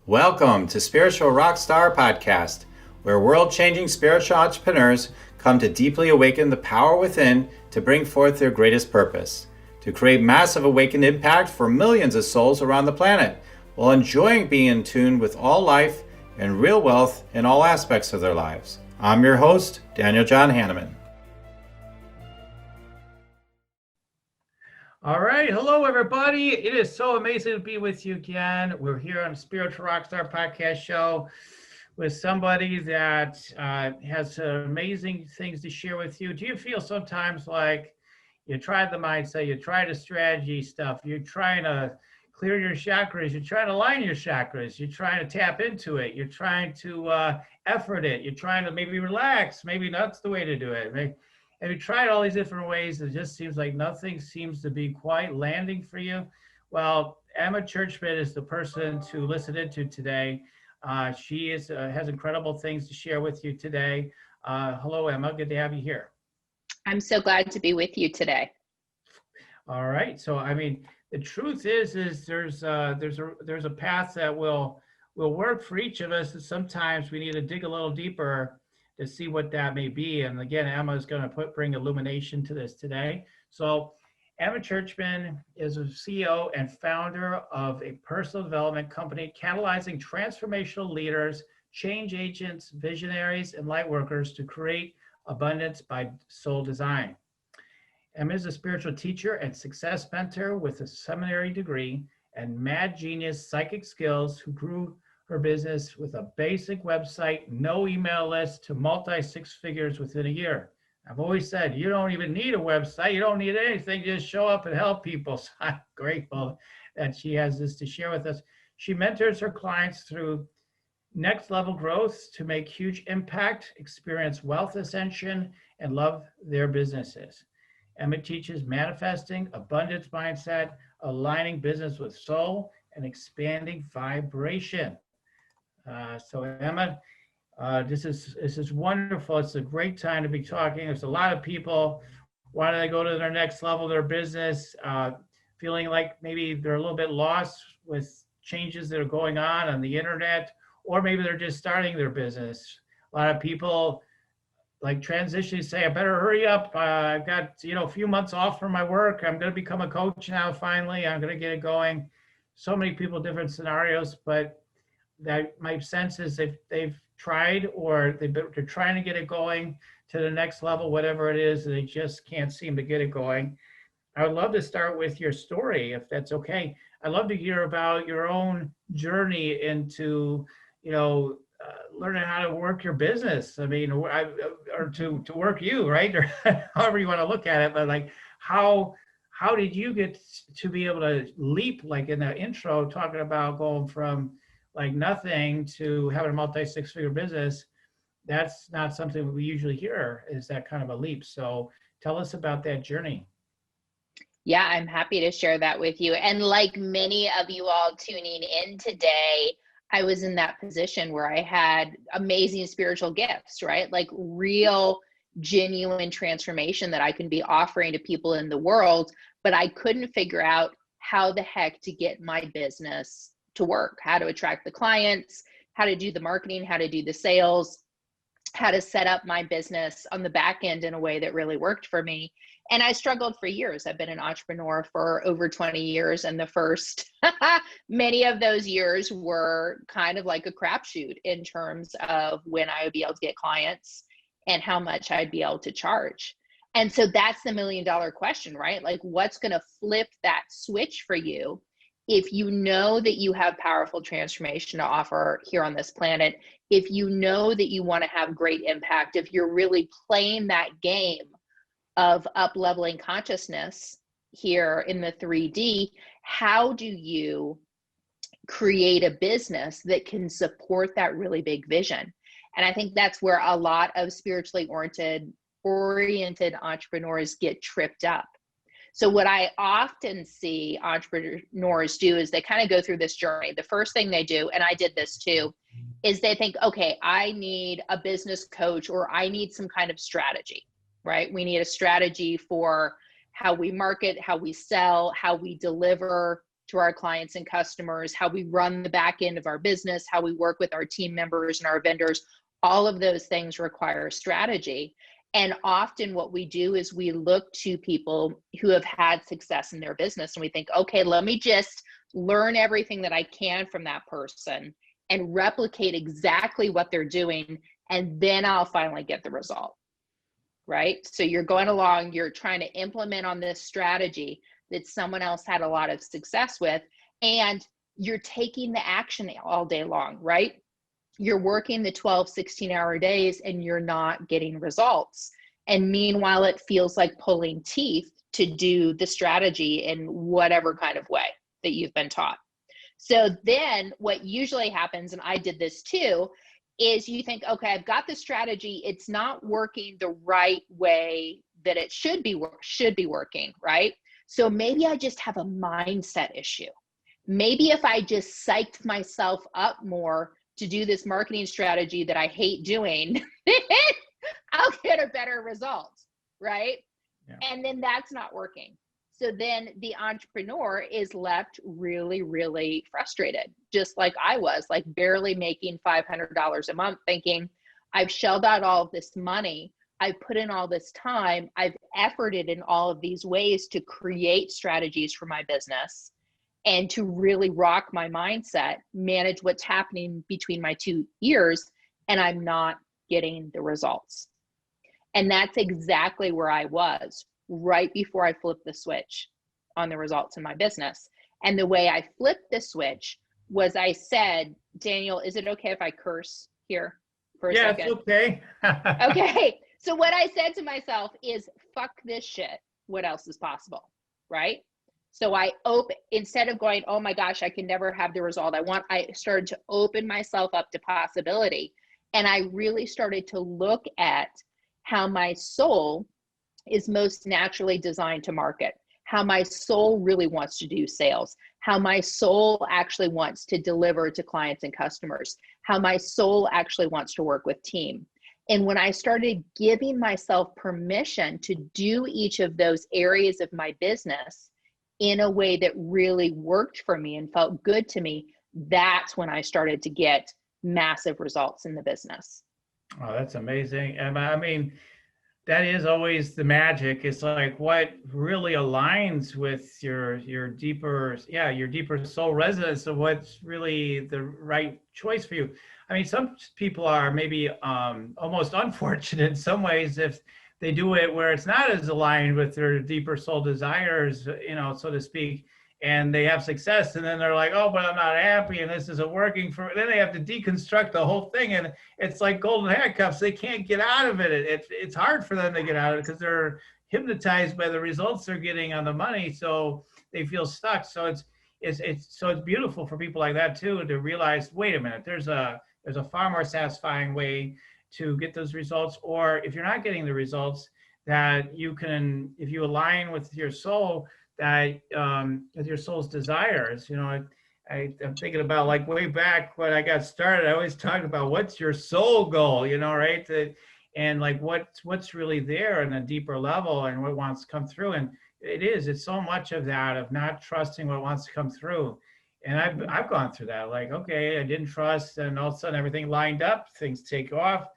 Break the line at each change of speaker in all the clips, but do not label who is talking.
Welcome to Spiritual Rockstar Podcast, where world-changing spiritual entrepreneurs come to deeply awaken the power within to bring forth their greatest purpose, to create massive awakened impact for millions of souls around the planet, while enjoying being in tune with all life and real wealth in all aspects of their lives. I'm your host, Daniel John Hanneman. All right. Hello, everybody. It is so amazing to be with you again. We're here on the Spiritual Rockstar Podcast Show with somebody that has amazing things to share with you. Do you feel sometimes like you tried the mindset, you tried the strategy stuff, you're trying to clear your chakras, you're trying to line your chakras, you're trying to tap into it, you're trying to effort it, you're trying to maybe relax, maybe that's the way to do it. Maybe, and you tried all these different ways. It just seems like nothing seems to be quite landing for you. Well, Emma Churchman is the person to listen into today. She has incredible things to share with you today. Hello, Emma. Good to have you here.
I'm so glad to be with you today.
All right. So, I mean, the truth is there's a path that will work for each of us, and sometimes we need to dig a little deeper to see what that may be. And again, Emma is going to bring illumination to this today. So Emma Churchman is a CEO and founder of a personal development company catalyzing transformational leaders, change agents, visionaries, and light workers to create abundance by soul design. Emma is a spiritual teacher and success mentor with a seminary degree and mad genius psychic skills who grew her business with a basic website, no email list, to multi-six figures within a year. I've always said, you don't even need a website. You don't need anything. Just show up and help people. So I'm grateful that she has this to share with us. She mentors her clients through next level growth to make huge impact, experience wealth ascension, and love their businesses. Emma teaches manifesting, abundance mindset, aligning business with soul, and expanding vibration. So Emma, this is wonderful. It's a great time to be talking. There's a lot of people wanting to go to their next level of their business, feeling like maybe they're a little bit lost with changes that are going on the internet, or maybe they're just starting their business. A lot of people like transition, say, I better hurry up. I've got a few months off from my work. I'm going to become a coach now. Finally, I'm going to get it going. So many people, different scenarios, but that my sense is they've tried, or they're trying to get it going to the next level, whatever it is, they just can't seem to get it going. I would love to start with your story, if that's okay. I'd love to hear about your own journey into, learning how to work your business. I mean, or to work you, right? Or however you want to look at it, but like how did you get to be able to leap, like in the intro, talking about going from like nothing to having a multi-six-figure business? That's not something we usually hear, is that kind of a leap. So tell us about that journey.
Yeah, I'm happy to share that with you. And like many of you all tuning in today, I was in that position where I had amazing spiritual gifts, right? Like real, genuine transformation that I can be offering to people in the world, but I couldn't figure out how the heck to get my business to work, how to attract the clients, how to do the marketing, how to do the sales, how to set up my business on the back end in a way that really worked for me. And I struggled for years. I've been an entrepreneur for over 20 years. And the first many of those years were kind of like a crapshoot in terms of when I would be able to get clients and how much I'd be able to charge. And so that's the $1 million question, right? Like, what's going to flip that switch for you if you know that you have powerful transformation to offer here on this planet, if you know that you want to have great impact, if you're really playing that game of up-leveling consciousness here in the 3D, how do you create a business that can support that really big vision? And I think that's where a lot of spiritually oriented entrepreneurs get tripped up. So what I often see entrepreneurs do is they kind of go through this journey. The first thing they do, and I did this too, is they think, okay, I need a business coach, or I need some kind of strategy, right? We need a strategy for how we market, how we sell, how we deliver to our clients and customers, how we run the back end of our business, how we work with our team members and our vendors. All of those things require strategy. And often what we do is we look to people who have had success in their business and we think, okay, let me just learn everything that I can from that person and replicate exactly what they're doing, and then I'll finally get the result, right? So you're going along, you're trying to implement on this strategy that someone else had a lot of success with, and you're taking the action all day long, right? You're working the 12, 16-hour days and you're not getting results. And meanwhile, it feels like pulling teeth to do the strategy in whatever kind of way that you've been taught. So then what usually happens, and I did this too, is you think, okay, I've got the strategy. It's not working the right way that it should be working, right? So maybe I just have a mindset issue. Maybe if I just psyched myself up more to do this marketing strategy that I hate doing, I'll get a better result, right? Yeah. And then that's not working. So then the entrepreneur is left really, really frustrated, just like I was, like barely making $500 a month, thinking, I've shelled out all of this money. I've put in all this time. I've efforted in all of these ways to create strategies for my business and to really rock my mindset, manage what's happening between my two ears, and I'm not getting the results. And that's exactly where I was right before I flipped the switch on the results in my business. And the way I flipped the switch was I said, Daniel, is it okay if I curse here for a second?
Yeah, it's okay.
Okay. So what I said to myself is, fuck this shit. What else is possible? Right? So instead of going, oh my gosh, I can never have the result I want, I started to open myself up to possibility. And I really started to look at how my soul is most naturally designed to market, how my soul really wants to do sales, how my soul actually wants to deliver to clients and customers, how my soul actually wants to work with team. And when I started giving myself permission to do each of those areas of my business in a way that really worked for me and felt good to me, that's when I started to get massive results in the business.
Oh, that's amazing. And I mean, that is always the magic. It's like what really aligns with your deeper, your deeper soul resonance of what's really the right choice for you. I mean, some people are maybe almost unfortunate in some ways if they do it where it's not as aligned with their deeper soul desires, so to speak, and they have success, and then they're like, oh, but I'm not happy and this isn't working for me. Then they have to deconstruct the whole thing, and it's like golden handcuffs. They can't get out of it. It's hard for them to get out of it because they're hypnotized by the results they're getting on the money, so they feel stuck. So it's beautiful for people like that too, to realize, wait a minute, there's a far more satisfying way to get those results. Or if you're not getting the results, that you can, if you align with your soul, that with your soul's desires. I'm thinking about, like, way back when I got started, I always talked about what's your soul goal, right? And like what's really there on a deeper level and what wants to come through. And it's so much of that, of not trusting what wants to come through. And I've gone through that, like, okay, I didn't trust, and all of a sudden everything lined up, things take off.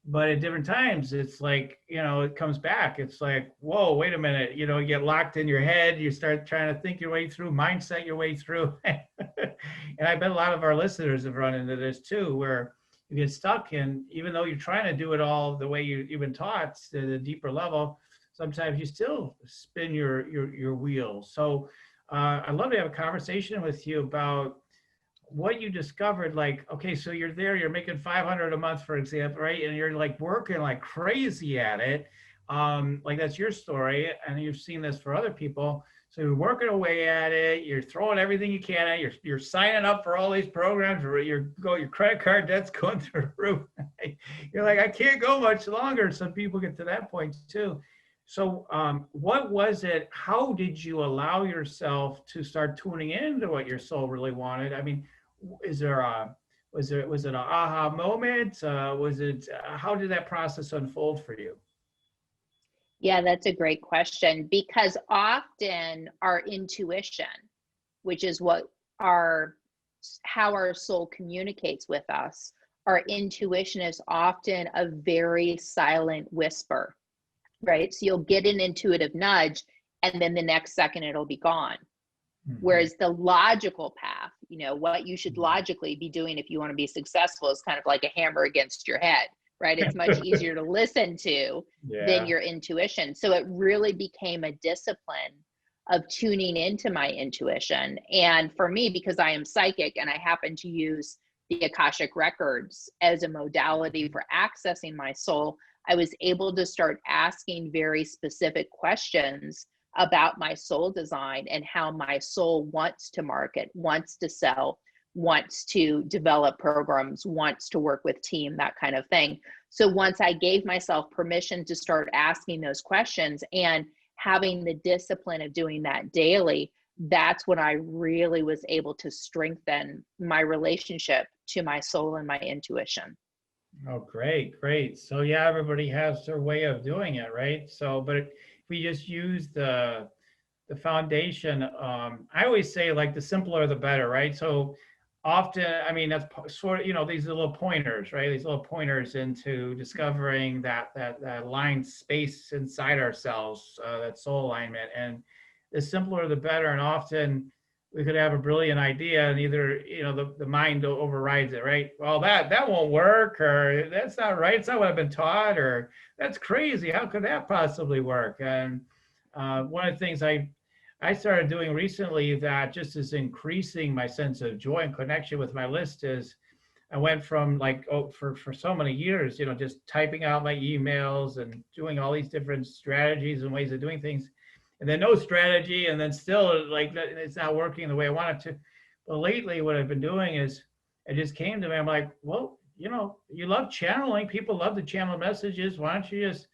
But at different times, it's like, it comes back. It's like, whoa, wait a minute. You get locked in your head. You start trying to think your way through, mindset your way through. And I bet a lot of our listeners have run into this too, where you get stuck. And even though you're trying to do it all the way you've been taught to the deeper level, sometimes you still spin your wheels. So I'd love to have a conversation with you about what you discovered. Like, okay, so you're making $500 a month, for example, right? And you're like working like crazy at it. Like, that's your story, and you've seen this for other people. So you're working away at it. You're throwing everything you can at it. You're signing up for all these programs. Your credit card debt's going through the roof. You're like, I can't go much longer. Some people get to that point too. So what was it? How did you allow yourself to start tuning into what your soul really wanted? I mean, was it an aha moment? How did that process unfold for you?
Yeah, that's a great question, because often our intuition which is how our soul communicates with us, our intuition is often a very silent whisper, right? So you'll get an intuitive nudge, and then the next second it'll be gone. Whereas the logical path, what you should logically be doing if you want to be successful, is kind of like a hammer against your head, right? It's much easier to listen to than your intuition. So it really became a discipline of tuning into my intuition. And for me, because I am psychic and I happen to use the Akashic records as a modality for accessing my soul, I was able to start asking very specific questions about my soul design and how my soul wants to market, wants to sell, wants to develop programs, wants to work with team, that kind of thing. So once I gave myself permission to start asking those questions and having the discipline of doing that daily, that's when I really was able to strengthen my relationship to my soul and my intuition.
Oh, great, great. So yeah, everybody has their way of doing it, right? So, but if we just use the foundation, I always say like the simpler the better, right? So often, I mean, that's sort of, these little pointers, right? These little pointers into discovering that aligned space inside ourselves, that soul alignment. And the simpler the better. And often we could have a brilliant idea and either, the mind overrides it, right? Well, that won't work, or that's not right. It's not what I've been taught, or that's crazy. How could that possibly work? And one of the things I started doing recently that just is increasing my sense of joy and connection with my list is I went from for so many years, just typing out my emails and doing all these different strategies and ways of doing things, and then no strategy, and then still like it's not working the way I want it to. But lately what I've been doing is it just came to me. I'm like, well, you love channeling. People love to channel messages. Why don't you just,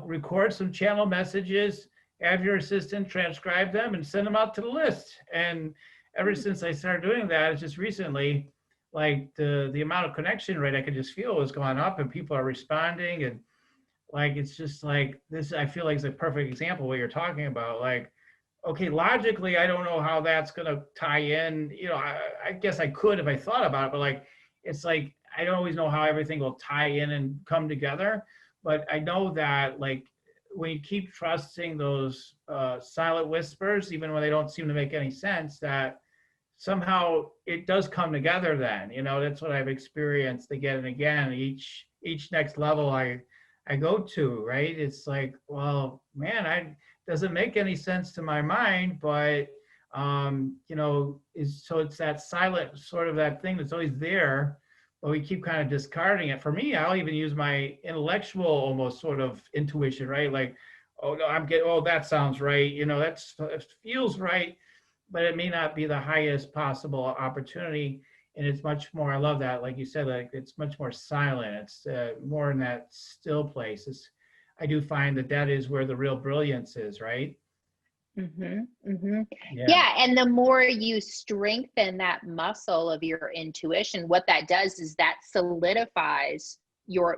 record some channel messages, have your assistant transcribe them and send them out to the list. And ever since I started doing that, it's just recently, like the amount of connection rate I could just feel was going up, and people are responding, and like it's just like this. I feel like it's a perfect example of what you're talking about. Like, okay, logically, I don't know how that's gonna tie in. I guess I could if I thought about it, but like it's like I don't always know how everything will tie in and come together. But I know that like when you keep trusting those silent whispers, even when they don't seem to make any sense, that somehow it does come together then. That's what I've experienced again and again. Each next level I go to, right? It's like, well, man, doesn't make any sense to my mind, but it's that silent sort of that thing that's always there, but we keep kind of discarding it. For me, I'll even use my intellectual almost sort of intuition, right? Like, oh no, that sounds right. It feels right, but it may not be the highest possible opportunity. And it's much more, I love that, like you said, like it's much more silent. It's more in that still place. I do find that is where the real brilliance is, right?
Yeah, and the more you strengthen that muscle of your intuition, what that does is that solidifies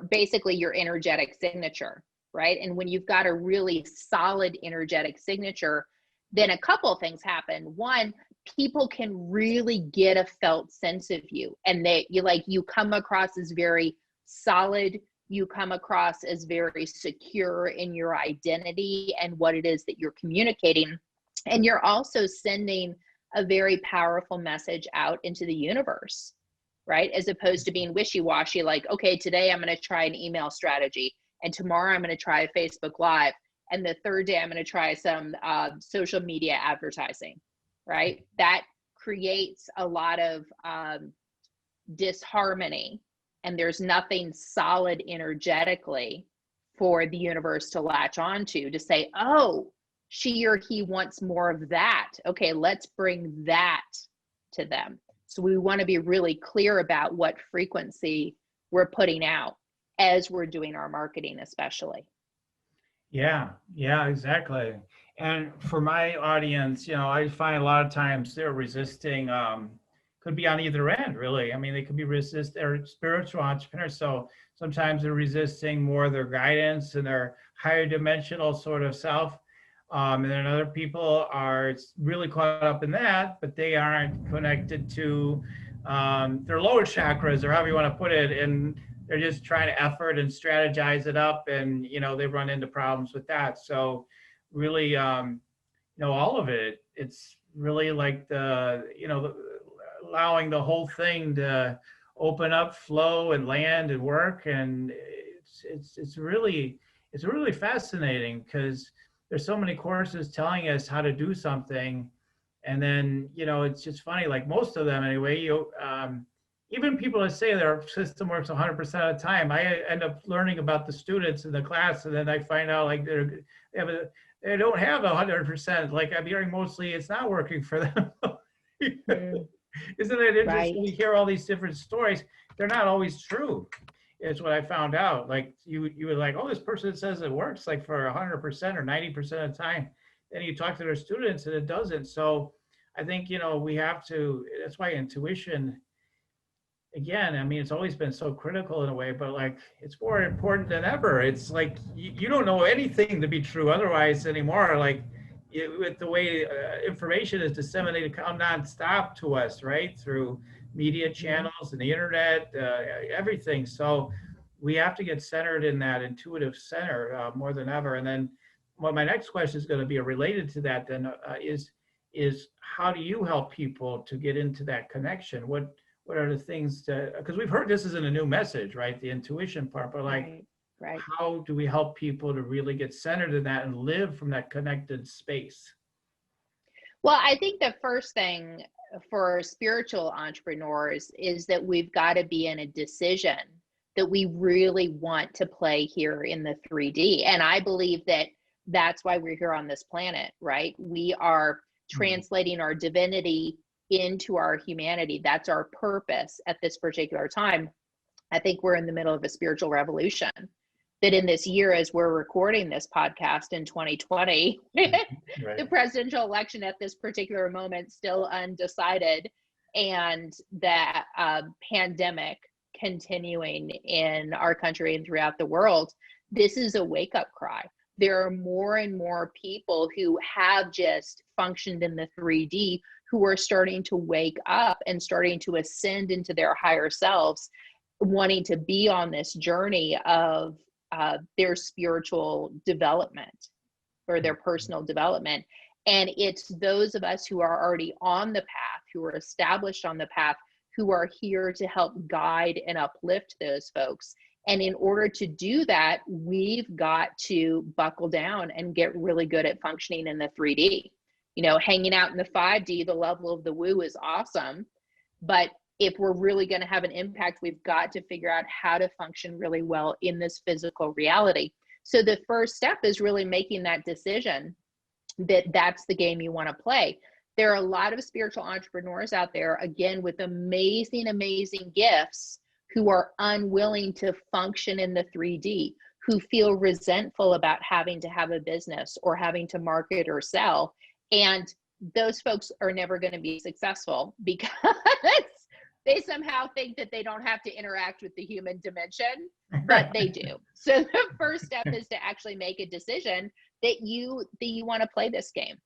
basically your energetic signature, right? And when you've got a really solid energetic signature, then a couple of things happen. One, people can really get a felt sense of you, and you come across as very solid. You come across as very secure in your identity and what it is that you're communicating. And you're also sending a very powerful message out into the universe, right? As opposed to being wishy-washy, like, okay, today I'm going to try an email strategy, and tomorrow I'm going to try Facebook Live, and the third day I'm going to try some social media advertising, right? That creates a lot of disharmony, and there's nothing solid energetically for the universe to latch onto to say, oh, she or he wants more of that. Okay, let's bring that to them. So we want to be really clear about what frequency we're putting out as we're doing our marketing, especially.
Yeah, exactly. And for my audience, I find a lot of times they're resisting, could be on either end, really. I mean, they could be they're spiritual entrepreneurs. So sometimes they're resisting more of their guidance and their higher dimensional sort of self. And then other people are really caught up in that, but they aren't connected to their lower chakras, or however you want to put it. And they're just trying to effort and strategize it up. And, they run into problems with that. So really, all of it, it's really like allowing the whole thing to open up, flow, and land and work. And it's really fascinating, because there's so many courses telling us how to do something, and then it's just funny, like most of them anyway, even people that say their system works 100% of the time, I end up learning about the students in the class, and then I find out like they don't have 100%. Like I'm hearing mostly it's not working for them. Isn't it interesting?
Right.
We hear all these different stories. They're not always true. Is what I found out. Like you were like, oh, this person says it works like for 100% or 90% of the time. Then you talk to their students and it doesn't. So I think, we have to, that's why intuition, again, I mean, it's always been so critical in a way, but like, it's more important than ever. It's like, you don't know anything to be true otherwise anymore. Like with the way information is disseminated nonstop to us, right? Through media channels and the internet, everything. So we have to get centered in that intuitive center more than ever. And then what my next question is going to be related to that then is how do you help people to get into that connection? What are the things because we've heard this isn't a new message, right? The intuition part, but like,
right.
How do we help people to really get centered in that and live from that connected space?
Well, I think the first thing for spiritual entrepreneurs is that we've got to be in a decision that we really want to play here in the 3D. And I believe that that's why we're here on this planet, right? We are translating our divinity into our humanity. That's our purpose at this particular time. I think we're in the middle of a spiritual revolution. That in this year, as we're recording this podcast in 2020, right. The presidential election at this particular moment still undecided, and the pandemic continuing in our country and throughout the world, this is a wake-up cry. There are more and more people who have just functioned in the 3D who are starting to wake up and starting to ascend into their higher selves, wanting to be on this journey of their spiritual development or their personal development. And it's those of us who are already on the path, who are established on the path, who are here to help guide and uplift those folks. And in order to do that, we've got to buckle down and get really good at functioning in the 3D. Hanging out in the 5D, the level of the woo is awesome, but if we're really going to have an impact, we've got to figure out how to function really well in this physical reality. So the first step is really making that decision that that's the game you want to play. There are a lot of spiritual entrepreneurs out there, again, with amazing, amazing gifts, who are unwilling to function in the 3D, who feel resentful about having to have a business or having to market or sell. And those folks are never going to be successful because they somehow think that they don't have to interact with the human dimension, but they do. So the first step is to actually make a decision that you want to play this game,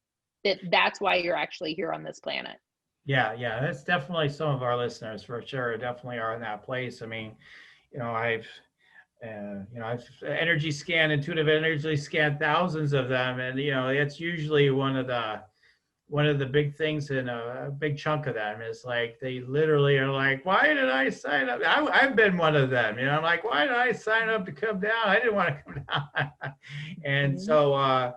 that's why you're actually here on this planet.
Yeah, that's definitely some of our listeners for sure. Definitely are in that place. I mean, I've energy scanned, intuitive energy scanned thousands of them, and it's usually one of the big things in a big chunk of them is like they literally are like, why did I sign up? I've been one of them. I'm like, why did I sign up to come down? I didn't want to come down. And so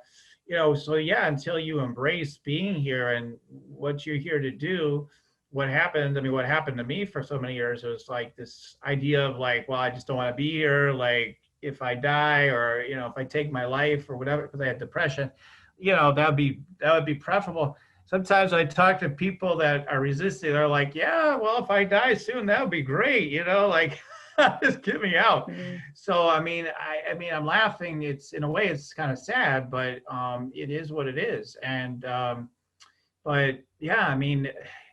until you embrace being here and what you're here to do, what happened to me for so many years was like this idea of like, well, I just don't want to be here. Like if I die or, if I take my life or whatever, because I had depression, that would be preferable. Sometimes I talk to people that are resisting. They're like, yeah, well, if I die soon, that would be great. Like just get me out. So, I mean, I'm laughing. It's in a way it's kind of sad, but it is what it is. And, but yeah, I mean,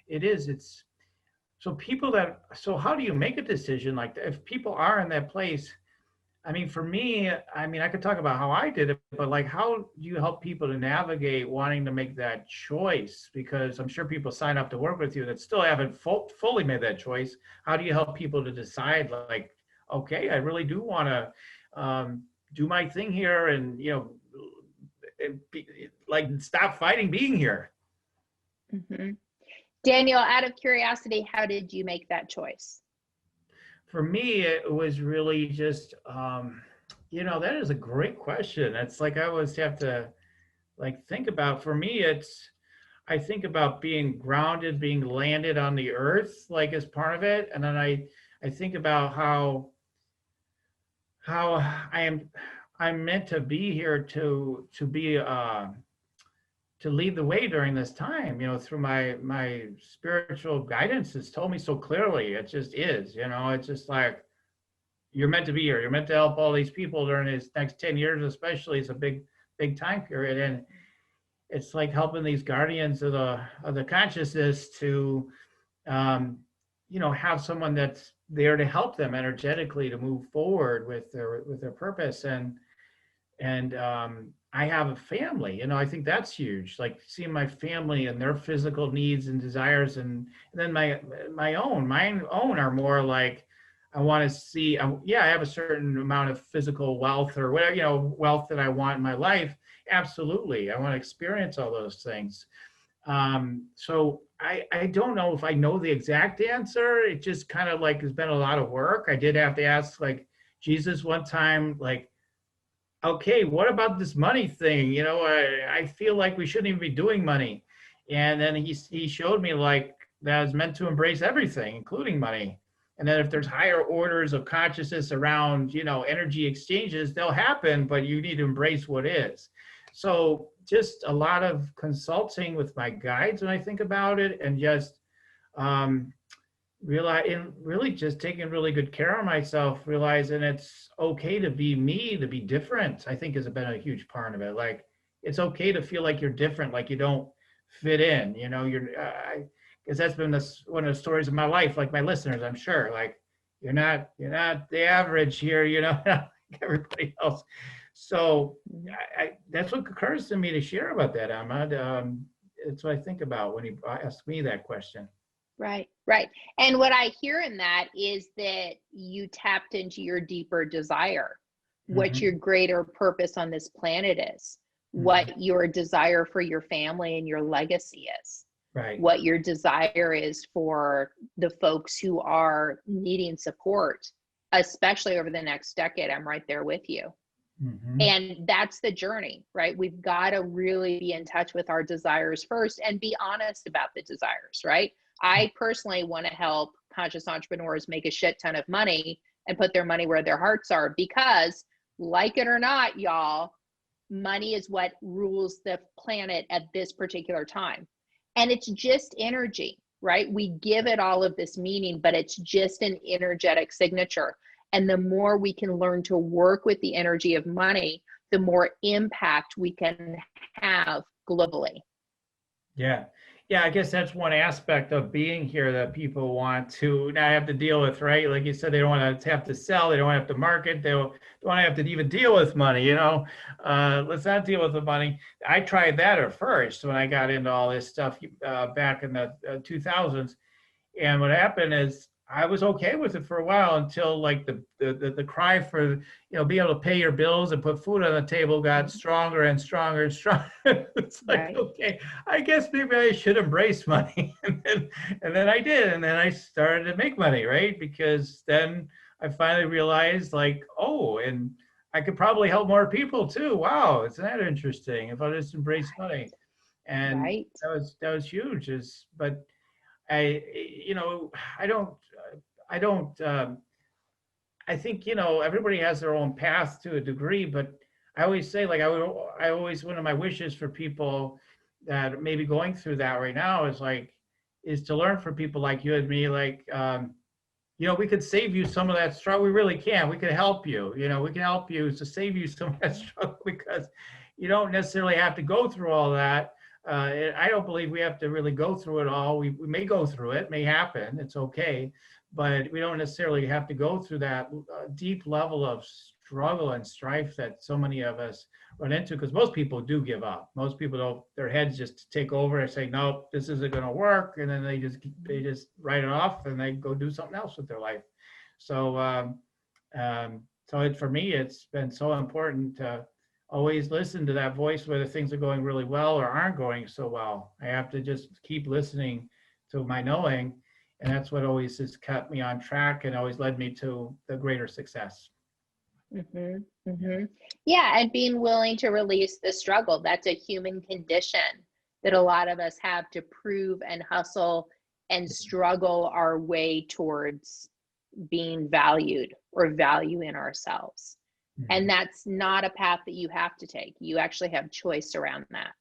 it is, it's so how do you make a decision like that? If people are in that place, I mean, for me, I mean, I could talk about how I did it, but like, how do you help people to navigate wanting to make that choice? Because I'm sure people sign up to work with you that still haven't fully made that choice. How do you help people to decide, like, okay, I really do want to do my thing here, and like, stop fighting being here?
Hmm. Daniel, out of curiosity, how did you make that choice?
For me, it was really just, that is a great question. It's like I always have to like think about. For me, it's I think about being grounded, being landed on the earth, like as part of it, and then I think about how I'm meant to be here to be to lead the way during this time, through my spiritual guidance has told me so clearly. It just is, it's just like you're meant to be here. You're meant to help all these people during these next 10 years, especially. It's a big time period. And it's like helping these guardians of the consciousness to have someone that's there to help them energetically to move forward with their purpose. And I have a family. I think that's huge. Like seeing my family and their physical needs and desires, and then my own are more like I want to see. Yeah, I have a certain amount of physical wealth or whatever, wealth that I want in my life. Absolutely, I want to experience all those things. So I don't know if I know the exact answer. It just kind of like has been a lot of work. I did have to ask like Jesus one time, like, okay, what about this money thing? I feel like we shouldn't even be doing money. And then he showed me like that is meant to embrace everything, including money. And then if there's higher orders of consciousness around, energy exchanges, they'll happen, but you need to embrace what is. So just a lot of consulting with my guides when I think about it, and just um, really just taking really good care of myself, realizing it's okay to be me, to be different, I think has been a huge part of it. Like it's okay to feel like you're different, like you don't fit in, because that's been one of the stories of my life, like my listeners, I'm sure, like you're not the average here, like everybody else. So that's what occurs to me to share about that, Ahmad. It's what I think about when you ask me that question.
Right, right. And what I hear in that is that you tapped into your deeper desire, what your
Hmm.
greater purpose on this planet is,
Hmm.
what your desire for your family and your legacy is,
Right.
what your desire is for the folks who are needing support, especially over the next decade. I'm right there with you.
Hmm.
And that's the journey, right? We've got to really be in touch with our desires first and be honest about the desires, right? I personally want to help conscious entrepreneurs make a shit ton of money and put their money where their hearts are because, like it or not, y'all, money is what rules the planet at this particular time. And it's just energy, right? We give it all of this meaning, but it's just an energetic signature. And the more we can learn to work with the energy of money, the more impact we can have globally.
Yeah. Yeah, I guess that's one aspect of being here that people want to not have to deal with, right? Like you said, they don't want to have to sell, they don't want to have to market, they don't want to have to even deal with money. Let's not deal with the money. I tried that at first when I got into all this stuff back in the 2000s. And what happened is I was okay with it for a while until like the cry for being able to pay your bills and put food on the table got stronger and stronger and stronger. It's like,
Right.
okay, I guess maybe I should embrace money. And then I did, and then I started to make money, right? Because then I finally realized like, oh, and I could probably help more people too. Wow, isn't that interesting? If I just embrace money. And
Right.
that was huge. But I, I don't, I don't, I think, everybody has their own path to a degree, but I always say, like, one of my wishes for people that may be going through that right now is to learn from people like you and me, like, we could save you some of that struggle. We really can. We can help you. We can help you to save you some of that struggle because you don't necessarily have to go through all that. I don't believe we have to really go through it all. We may go through it, may happen. It's okay. But we don't necessarily have to go through that deep level of struggle and strife that so many of us run into, because most people do give up. Most people don't, their heads just take over and say, nope, this isn't going to work. And then they just write it off and they go do something else with their life. So, for me, it's been so important to always listen to that voice, whether things are going really well or aren't going so well. I have to just keep listening to my knowing. And that's what always has kept me on track and always led me to the greater success.
Yeah, and being willing to release the struggle. That's a human condition that a lot of us have to prove and hustle and struggle our way towards being valued or value in ourselves. And that's not a path that you have to take. You actually have choice around that.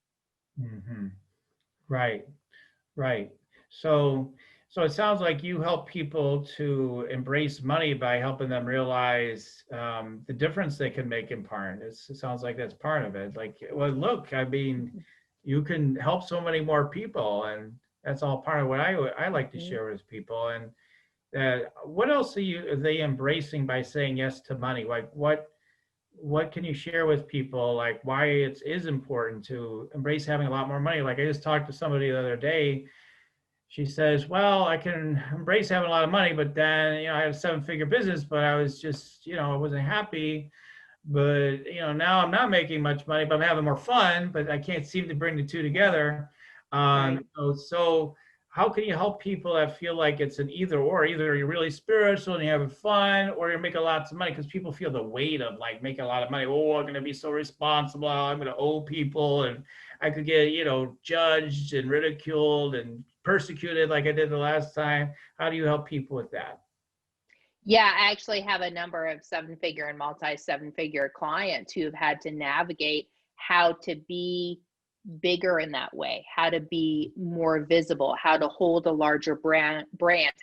Right. So it sounds like you help people to embrace money by helping them realize the difference they can make in part. It sounds like that's part of it. Like, well, look, I mean, you can help so many more people, and that's all part of what I like to share with people. And what else are they embracing by saying yes to money? Like, what can you share with people, like why it is important to embrace having a lot more money? Like, I just talked to somebody the other day. She says, well, I can embrace having a lot of money, but then, I had a 7-figure business, but I was just, I wasn't happy. But, now I'm not making much money, but I'm having more fun, but I can't seem to bring the two together.
Right.
So how can you help people that feel like it's an either or? Either you're really spiritual and you're having fun, or you're making lots of money, because people feel the weight of like making a lot of money. Oh, I'm going to be so responsible. I'm going to owe people, and I could get, judged and ridiculed and persecuted like I did the last time. How do you help people with that?
Yeah, I actually have a number of 7-figure and multi-7-figure clients who have had to navigate how to be bigger in that way, how to be more visible, how to hold a larger brand,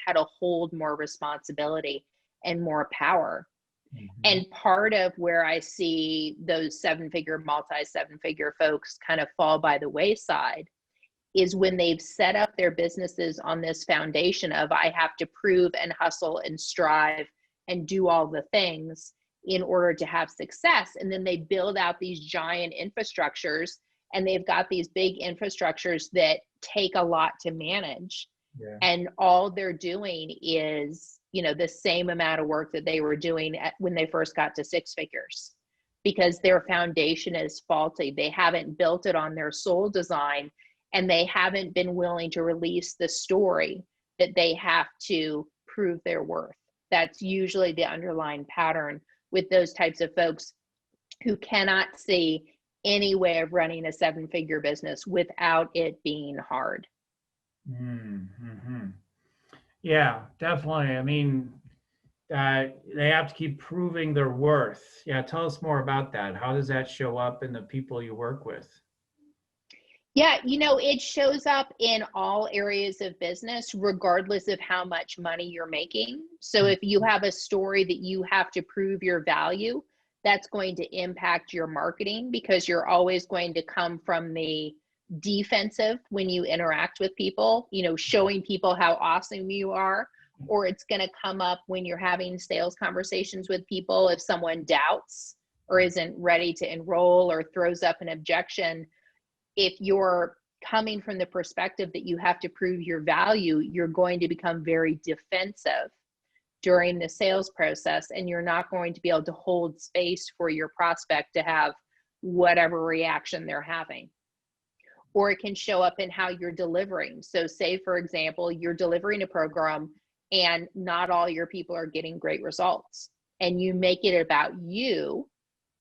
how to hold more responsibility and more power. And part of where I see those 7-figure, multi-7-figure folks kind of fall by the wayside is when they've set up their businesses on this foundation of I have to prove and hustle and strive and do all the things in order to have success. And then they build out these giant infrastructures, and they've got these big infrastructures that take a lot to manage.
Yeah.
And all they're doing is, the same amount of work that they were doing when they first got to 6 figures, because their foundation is faulty. They haven't built it on their soul design, and they haven't been willing to release the story that they have to prove their worth. That's usually the underlying pattern with those types of folks who cannot see any way of running a 7-figure business without it being hard.
Yeah, definitely. I mean, they have to keep proving their worth. Yeah, tell us more about that. How does that show up in the people you work with?
Yeah, it shows up in all areas of business, regardless of how much money you're making. So if you have a story that you have to prove your value, that's going to impact your marketing, because you're always going to come from the defensive when you interact with people, showing people how awesome you are. Or it's going to come up when you're having sales conversations with people. If someone doubts or isn't ready to enroll or throws up an objection, if you're coming from the perspective that you have to prove your value, you're going to become very defensive during the sales process, and you're not going to be able to hold space for your prospect to have whatever reaction they're having. Or it can show up in how you're delivering. So say, for example, you're delivering a program and not all your people are getting great results, and you make it about you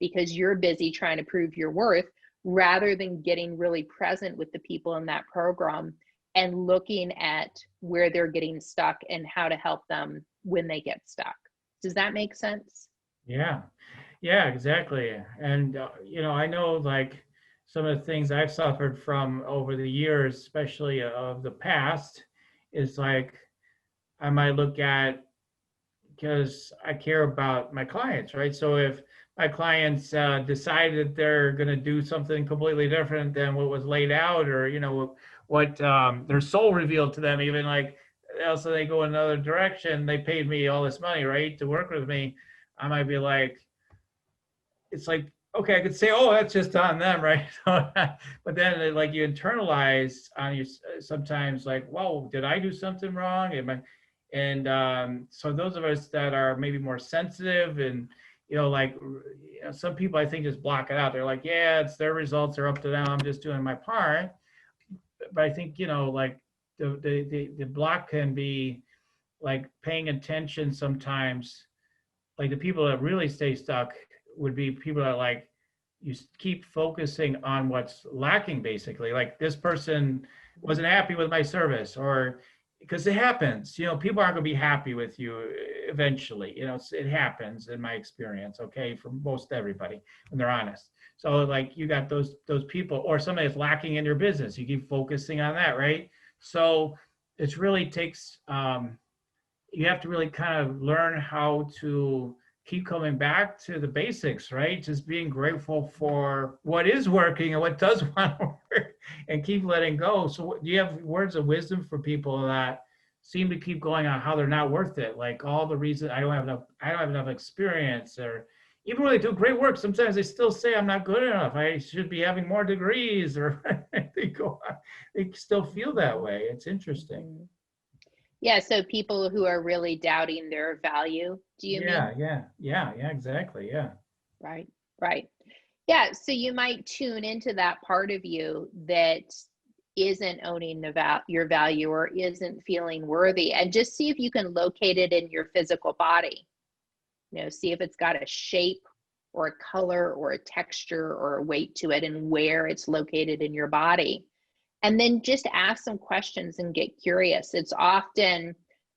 because you're busy trying to prove your worth, rather than getting really present with the people in that program and looking at where they're getting stuck and how to help them when they get stuck. Does that make sense?
Yeah, exactly. And, I know like some of the things I've suffered from over the years, especially of the past, is like I might look at, because I care about my clients, right? So if my clients decide that they're going to do something completely different than what was laid out, or what their soul revealed to them, even like also they go another direction, they paid me all this money, right, to work with me, I might be like, it's like, okay, I could say, oh, that's just on them, right? But then like you internalize on you sometimes, like, whoa, did I do something wrong? And so those of us that are maybe more sensitive and, like, some people I think just block it out. They're like, yeah, it's their results are up to them. I'm just doing my part. But I think, like the block can be like paying attention sometimes. Like the people that really stay stuck would be people that, like, you keep focusing on what's lacking, basically. Like, this person wasn't happy with my service, or because it happens, people aren't going to be happy with you eventually. It happens in my experience, okay, for most everybody, when they're honest. So like you got those people, or somebody that's lacking in your business, you keep focusing on that, right? So it really takes you have to really kind of learn how to keep coming back to the basics, right? Just being grateful for what is working and what does want to work, and keep letting go. So do you have words of wisdom for people that seem to keep going on how they're not worth it? Like, all the reasons, I don't have enough experience, or even when they do great work, sometimes they still say, I'm not good enough. I should be having more degrees, or they still feel that way. It's interesting.
Yeah, so people who are really doubting their value, do you mean?
Yeah, exactly. Yeah.
Right, right. Yeah, so you might tune into that part of you that isn't owning your value, or isn't feeling worthy, and just see if you can locate it in your physical body. See if it's got a shape or a color or a texture or a weight to it, and where it's located in your body. And then just ask some questions and get curious. It's often,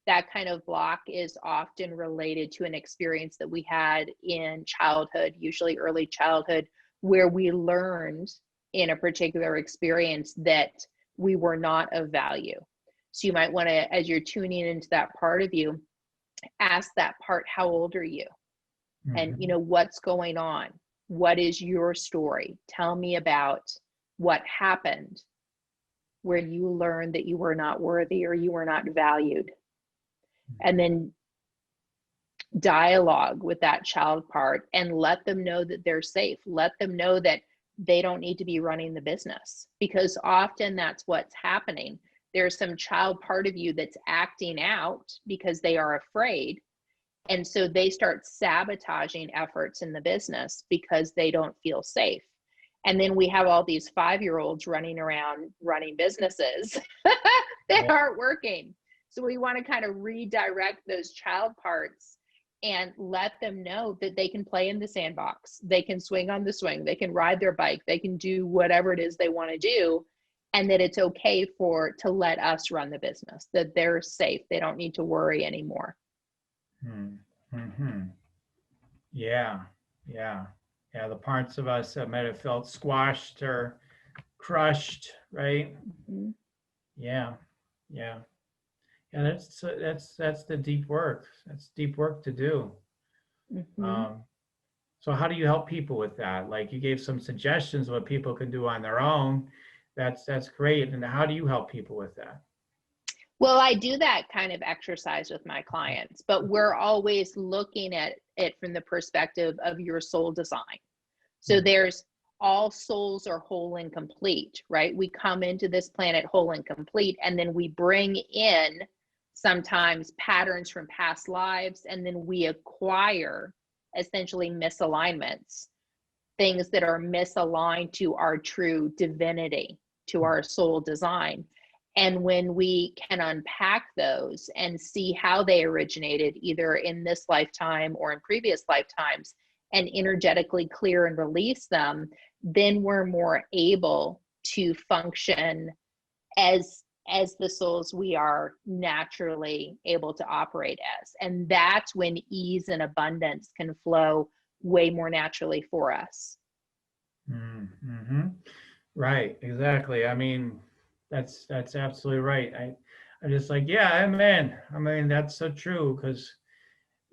that kind of block is often related to an experience that we had in childhood, usually early childhood, where we learned in a particular experience that we were not of value. So you might want to, as you're tuning into that part of you, ask that part, how old are you? And what's going on? What is your story? Tell me about what happened where you learned that you were not worthy, or you were not valued. And then dialogue with that child part, and let them know that they're safe. Let them know that they don't need to be running the business, because often that's what's happening. There's some child part of you that's acting out because they are afraid. And so they start sabotaging efforts in the business because they don't feel safe. And then we have all these 5-year-olds running around running businesses that aren't working. So we want to kind of redirect those child parts and let them know that they can play in the sandbox. They can swing on the swing. They can ride their bike. They can do whatever it is they want to do. And that it's okay to let us run the business, that they're safe. They don't need to worry anymore.
Yeah, the parts of us that might have felt squashed or crushed, right? Yeah. That's the deep work. That's deep work to do. So how do you help people with that? Like, you gave some suggestions what people can do on their own. That's great. And how do you help people with that?
Well, I do that kind of exercise with my clients, but we're always looking at it from the perspective of your soul design. So there's, all souls are whole and complete, right? We come into this planet whole and complete, and then we bring in sometimes patterns from past lives, and then we acquire essentially misalignments, things that are misaligned to our true divinity, to our soul design. And when we can unpack those and see how they originated either in this lifetime or in previous lifetimes, and energetically clear and release them, then we're more able to function as the souls we are naturally able to operate as. And that's when ease and abundance can flow way more naturally for us.
Right, exactly. I mean, that's absolutely right. I'm just like, yeah, man. I mean, that's so true, because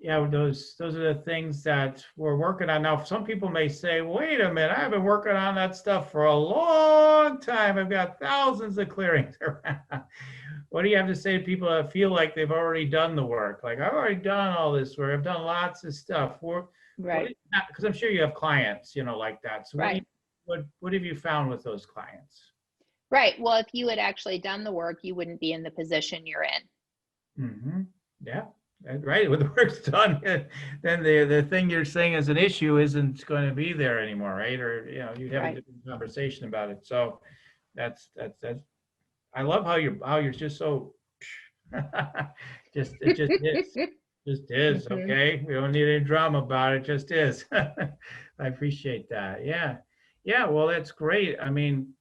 those are the things that we're working on now. Some people may say, wait a minute, I've been working on that stuff for a long time. I've got thousands of clearings around. what do you have to say to people that feel like they've already done the work? Like, I've already done all this work. I've done lots of stuff.
Right.
Because I'm sure you have clients, like that. So
Right.
what have you found with those clients?
Right. Well, if you had actually done the work, you wouldn't be in the position you're in.
Mm-hmm. Yeah. Right. When the work's done, then the thing you're saying as an issue isn't going to be there anymore, right? Or you'd have a
Right.
different conversation about it. So that's. I love how you're just so. It just is.
Mhm.
Okay, we don't need any drama about it. Just is. I appreciate that. Yeah, yeah. Well, that's great. I mean,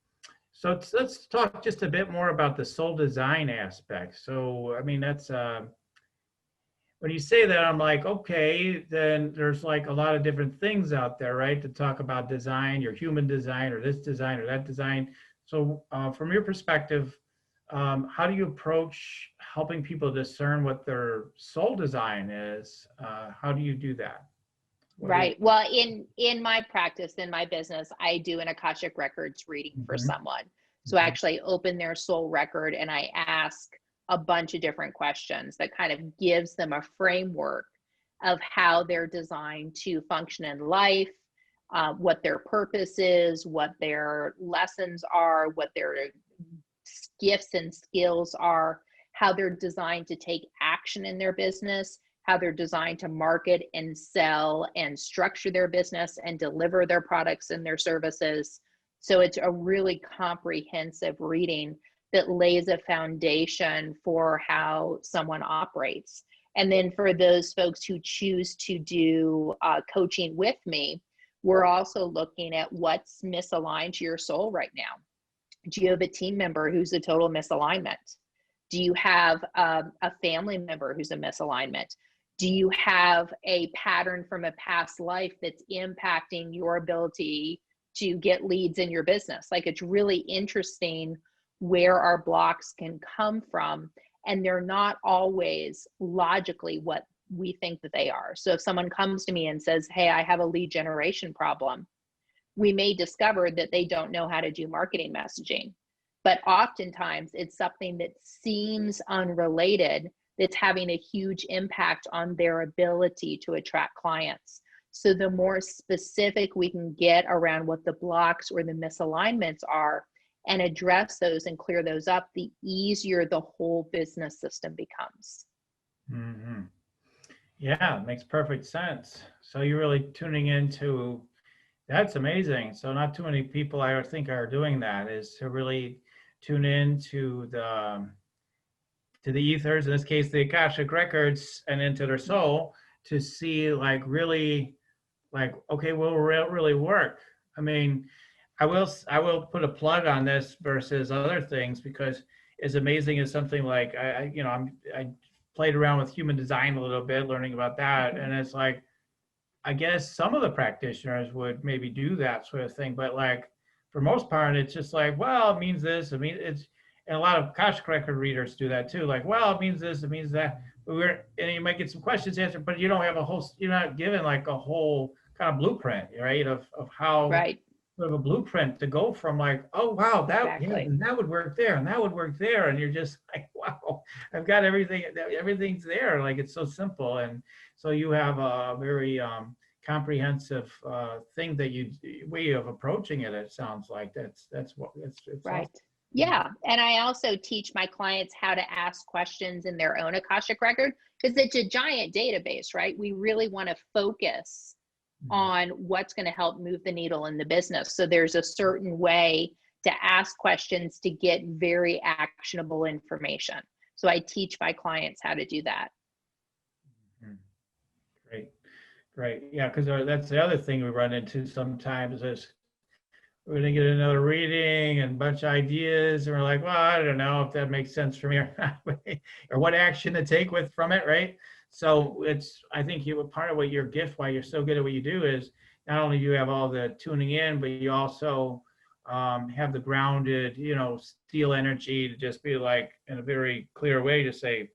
so let's talk just a bit more about the soul design aspect. So, I mean, that's when you say that, I'm like, okay, then there's like a lot of different things out there, right? To talk about design, your human design, or this design, or that design. So, from your perspective, how do you approach helping people discern what their soul design is? How do you do that? What is?
Right. Well, in my practice, in my business, I do an Akashic Records reading for
Mhm,
someone. So I
mhm,
actually open their soul record and I ask a bunch of different questions that kind of gives them a framework of how they're designed to function in life, what their purpose is, what their lessons are, what their gifts and skills are, how they're designed to take action in their business, how they're designed to market and sell and structure their business and deliver their products and their services. So it's a really comprehensive reading that lays a foundation for how someone operates. And then for those folks who choose to do coaching with me, we're also looking at what's misaligned to your soul right now. Do you have a team member who's a total misalignment? Do you have a family member who's a misalignment? Do you have a pattern from a past life that's impacting your ability to get leads in your business? Like, it's really interesting where our blocks can come from, and they're not always logically what we think that they are. So if someone comes to me and says, hey, I have a lead generation problem, we may discover that they don't know how to do marketing messaging. But oftentimes it's something that seems unrelated that's having a huge impact on their ability to attract clients. So the more specific we can get around what the blocks or the misalignments are and address those and clear those up, the easier the whole business system becomes.
mhm. Yeah, it makes perfect sense. So you're really tuning into. That's amazing. So not too many people I think are doing that, is to really tune in to the ethers, in this case the Akashic records, and into their soul to see, like, really, like, okay, will it really work? I mean, I will put a plug on this versus other things, because as amazing as something like I played around with human design a little bit, learning about that,
Mhm.
and it's like, I guess some of the practitioners would maybe do that sort of thing, but like for most part, it's just like, well, it means this. I mean, and a lot of Akashic record readers do that too. Like, well, it means this, it means that. But and you might get some questions answered, but you don't have a whole, you're not given like a whole kind of blueprint, right? Of how,
Right.
sort of a blueprint to go from, like, oh wow, that, yeah,
Exactly.
and that would work there, and that would work there, and you're just like, wow, I've got everything. Everything's there. Like, it's so simple, and so you have a very comprehensive thing that way of approaching it. It sounds like that's what it's
Right.
awesome.
Yeah. And I also teach my clients how to ask questions in their own Akashic record because it's a giant database, right? We really want to focus
Mhm.
on what's going to help move the needle in the business. So there's a certain way to ask questions to get very actionable information. So I teach my clients how to do that.
Mhm. Great, great. Yeah, because that's the other thing we run into sometimes is we're going to get another reading and a bunch of ideas, and we're like, well, I don't know if that makes sense for me or not, or what action to take with from it, right? So I think part of what your gift, why you're so good at what you do, is not only do you have all the tuning in, but you also have the grounded, steel energy to just be like, in a very clear way, to say,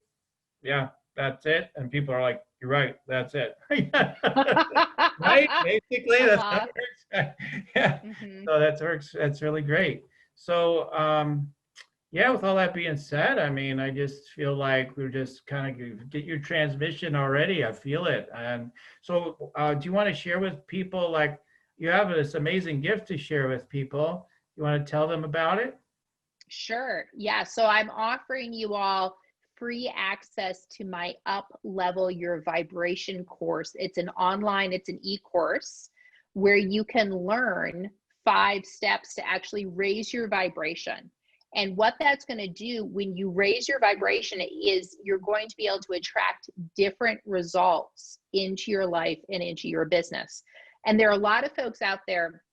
yeah, that's it. And people are like, you're right, that's it. Right? Basically, that's how
Uh-huh.
it works. Yeah.
Hmm.
So that works. That's really great. So, Yeah, with all that being said, I mean, I just feel like we're just kind of get your transmission already. I feel it. And so, do you want to share with people, like, you have this amazing gift to share with people? You want to tell them about it?
Sure. Yeah. So I'm offering you all free access to my Uplevel Your Vibration course. It's an online, it's an e-course where you can learn 5 steps to actually raise your vibration. And what that's going to do when you raise your vibration is you're going to be able to attract different results into your life and into your business. And there are a lot of folks out there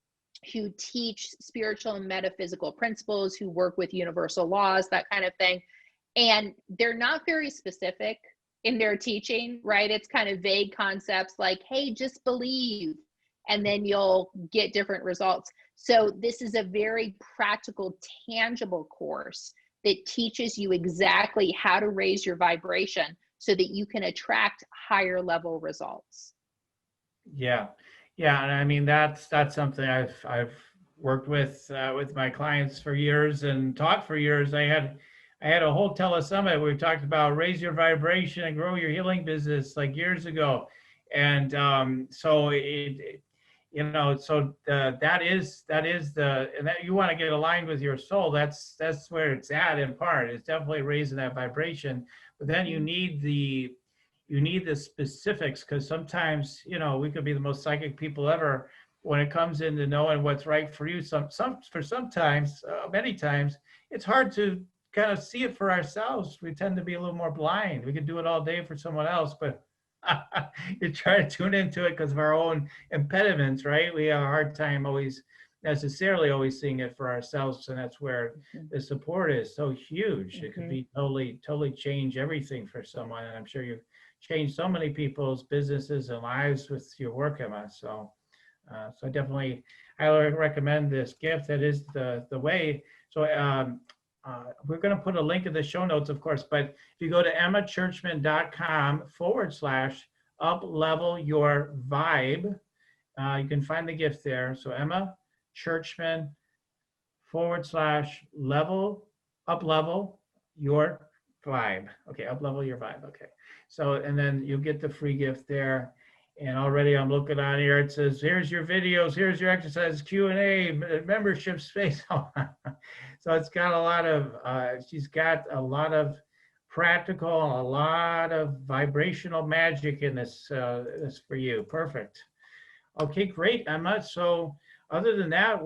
who teach spiritual and metaphysical principles, who work with universal laws, that kind of thing. And they're not very specific in their teaching, right? It's kind of vague concepts like, hey, just believe, and then you'll get different results. So this is a very practical, tangible course that teaches you exactly how to raise your vibration so that you can attract higher level results.
Yeah, yeah, and I mean that's something I've worked with my clients for years and taught for years. I had a whole telesummit where we talked about raise your vibration and grow your healing business like years ago, and so that is the, and that you want to get aligned with your soul. That's where it's at in part. It's definitely raising that vibration, but then you need the specifics, because sometimes we could be the most psychic people ever. When it comes into knowing what's right for you, sometimes many times it's hard to kind of see it for ourselves. We tend to be a little more blind. We could do it all day for someone else, but you try to tune into it because of our own impediments, right? We have a hard time always seeing it for ourselves, and that's where the support is so huge. It could be totally change everything for someone, and I'm sure you've changed so many people's businesses and lives with your work, Emma. So I definitely highly recommend this gift. That is the way. So we're going to put a link in the show notes, of course, but if you go to emmachurchman.com/uplevel your vibe, you can find the gift there. So Emma Churchman /level uplevel your vibe. Okay, uplevel your vibe. Okay. So, and then you'll get the free gift there. And already I'm looking on here. It says, here's your videos, here's your exercise Q&A, membership space. So it's got a lot of, she's got a lot of practical, a lot of vibrational magic in this, this for you. Perfect. Okay, great, Emma. So other than that,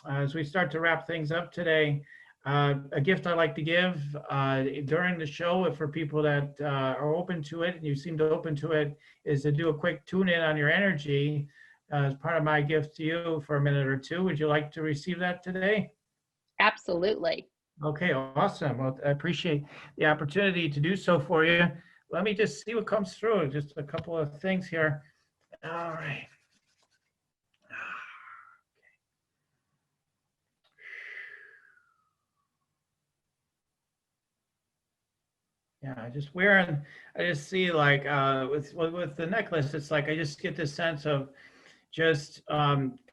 as we start to wrap things up today, a gift I like to give during the show, for people that are open to it, and you seem to open to it, is to do a quick tune in on your energy as part of my gift to you for a minute or two. Would you like to receive that today?
Absolutely.
Okay, awesome. Well, I appreciate the opportunity to do so for you. Let me just see what comes through. Just a couple of things here. All right. Yeah, I just see like with the necklace, it's like I just get this sense of just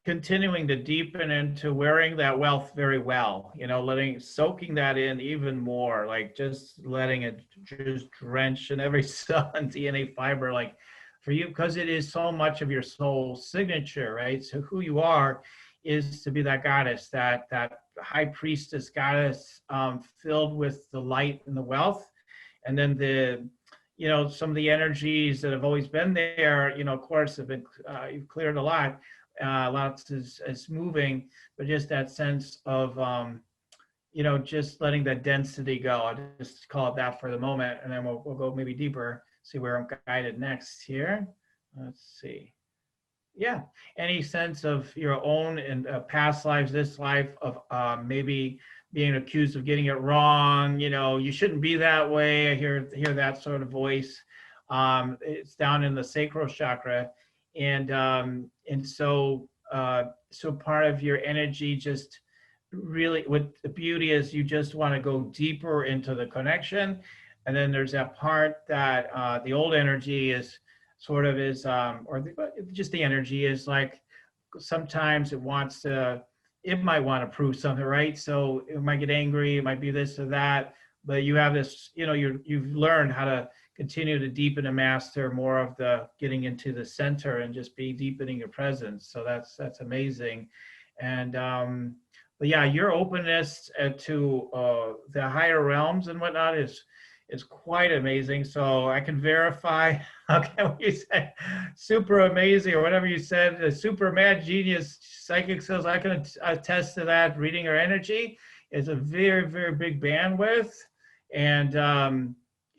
continuing to deepen into wearing that wealth very well, soaking that in even more, like just letting it just drench in every cell and DNA fiber, like for you, because it is so much of your soul signature, right? So who you are is to be that goddess, that high priestess goddess, filled with the light and the wealth. And then some of the energies that have always been there, of course, have been, you've cleared a lot. Lots is moving, but just that sense of, just letting that density go. I'll just call it that for the moment, and then we'll go maybe deeper, see where I'm guided next here. Let's see. Yeah, any sense of your own and past lives, this life, of maybe being accused of getting it wrong, you shouldn't be that way. I hear that sort of voice. It's down in the sacral chakra, and so part of your energy, just really, what the beauty is, you just want to go deeper into the connection, and then there's that part that the old energy is sort of just the energy is like, sometimes it wants to, it might want to prove something, right? So it might get angry, it might be this or that, but you have this, you've learned how to continue to deepen and master more of the getting into the center and just be deepening your presence. So that's amazing. And but yeah, your openness to the higher realms and whatnot is quite amazing. So I can verify, okay, what you said, super amazing, or whatever you said, a super mad genius psychic skills. I can attest to that. Reading your energy is a very, very big bandwidth. And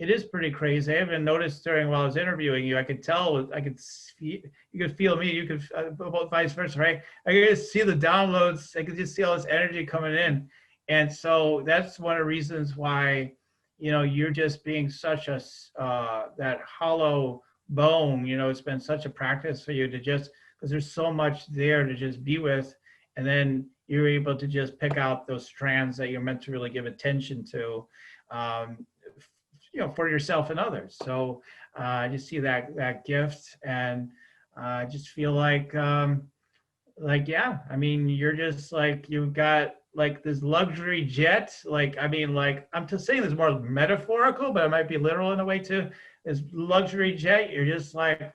it is pretty crazy. I even noticed while I was interviewing you, I could tell, you could feel me, you could, both vice versa, right? I could just see the downloads. I could just see all this energy coming in. And so that's one of the reasons why, you're just being such a, that hollow bone, it's been such a practice for you to just, because there's so much there to just be with. And then you're able to just pick out those strands that you're meant to really give attention to. For yourself and others. So I just see that gift, and I just feel like, yeah, I mean, you're just like, you've got like this luxury jet. I'm just saying this more metaphorical, but it might be literal in a way too. This luxury jet, you're just like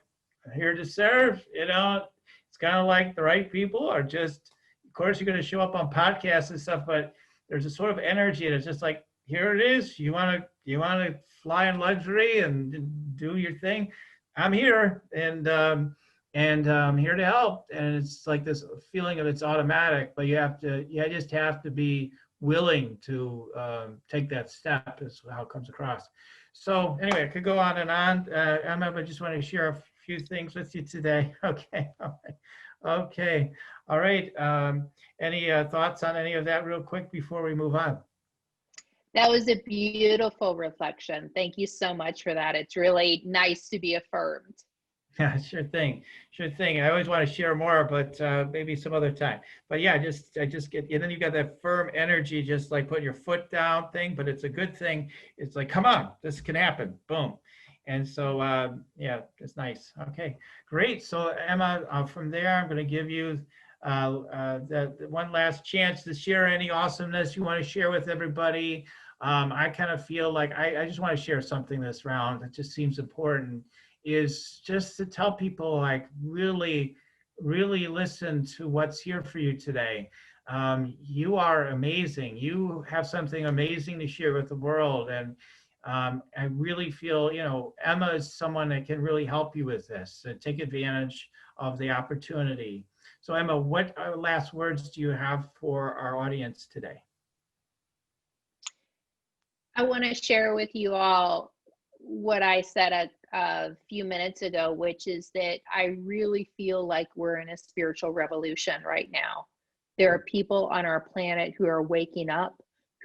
here to serve, it's kind of like the right people are just, of course, you're going to show up on podcasts and stuff, but there's a sort of energy that's just like, here it is. You want to fly in luxury and do your thing. I'm here, and I'm here to help. And it's like this feeling of it's automatic, but you just have to be willing to take that step. Is how it comes across. So anyway, I could go on and on. Emma, I just want to share a few things with you today. Okay. All right. Okay. All right. Any thoughts on any of that real quick before we move on?
That was a beautiful reflection. Thank you so much for that. It's really nice to be affirmed.
Yeah, sure thing. Sure thing. I always want to share more, but maybe some other time. But yeah, I just get, and then you got that firm energy, just like putting your foot down thing, but it's a good thing. It's like, come on, this can happen. Boom. And so, yeah, it's nice. Okay, great. So Emma, from there, I'm going to give you the one last chance to share any awesomeness you want to share with everybody. I kind of feel like I just want to share something this round that just seems important, is just to tell people, like, really, really listen to what's here for you today. You are amazing. You have something amazing to share with the world. And I really feel, Emma is someone that can really help you with this. So take advantage of the opportunity. So Emma, what last words do you have for our audience today?
I want to share with you all what I said a few minutes ago, which is that I really feel like we're in a spiritual revolution right now. There are people on our planet who are waking up,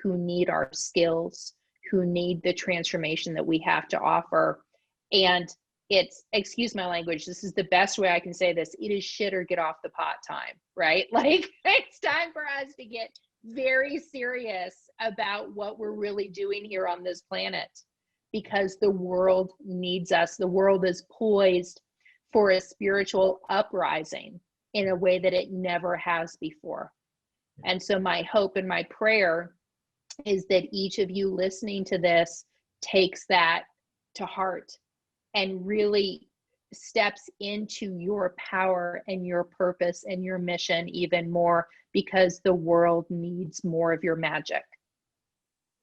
who need our skills, who need the transformation that we have to offer. And it's, excuse my language, this is the best way I can say this, it is shit or get off the pot time, right? Like, it's time for us to get very serious about what we're really doing here on this planet, because the world needs us. The world is poised for a spiritual uprising in a way that it never has before. And so my hope and my prayer is that each of you listening to this takes that to heart and really steps into your power and your purpose and your mission even more, because the world needs more of your magic.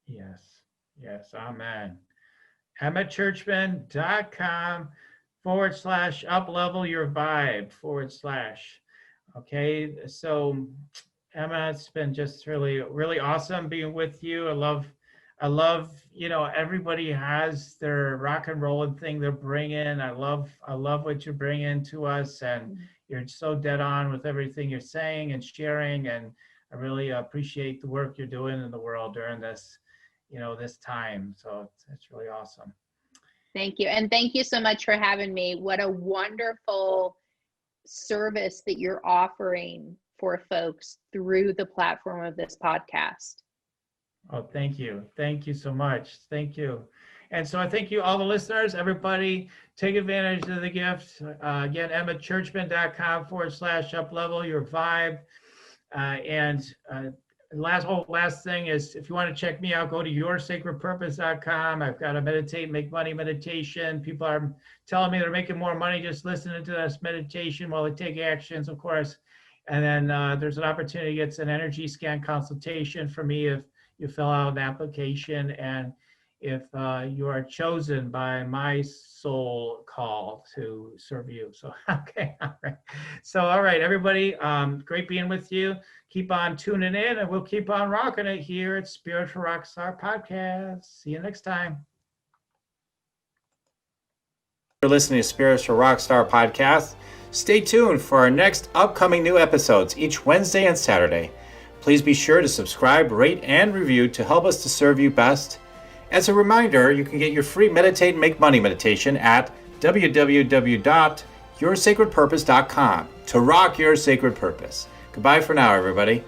Yes, yes, amen. EmmaChurchman.com/uplevel your vibe / Okay, so Emma, it's been just really, really awesome being with you. I love, everybody has their rock and rolling thing they're bringing. I love what you're bringing to us, and you're so dead on with everything you're saying and sharing. And I really appreciate the work you're doing in the world during this, this time. So it's really awesome.
Thank you. And thank you so much for having me. What a wonderful service that you're offering for folks through the platform of this podcast.
Oh, thank you. Thank you so much. Thank you. And so I thank you, all the listeners, everybody, take advantage of the gift. Again, EmmaChurchman.com / uplevel your vibe. And last thing is, if you want to check me out, go to yoursacredpurpose.com. I've got a meditate, make money meditation. People are telling me they're making more money just listening to this meditation while they take actions, of course. And then there's an opportunity to get an energy scan consultation from me if you fill out an application, and if you are chosen by my soul call to serve you. So, okay, all right. So, all right, everybody, great being with you. Keep on tuning in, and we'll keep on rocking it here at Spiritual Rockstar Podcast. See you next time.
You're listening to Spiritual Rockstar Podcast. Stay tuned for our next upcoming new episodes each Wednesday and Saturday. Please be sure to subscribe, rate, and review to help us to serve you best. As a reminder, you can get your free Meditate and Make Money meditation at www.yoursacredpurpose.com to rock your sacred purpose. Goodbye for now, everybody.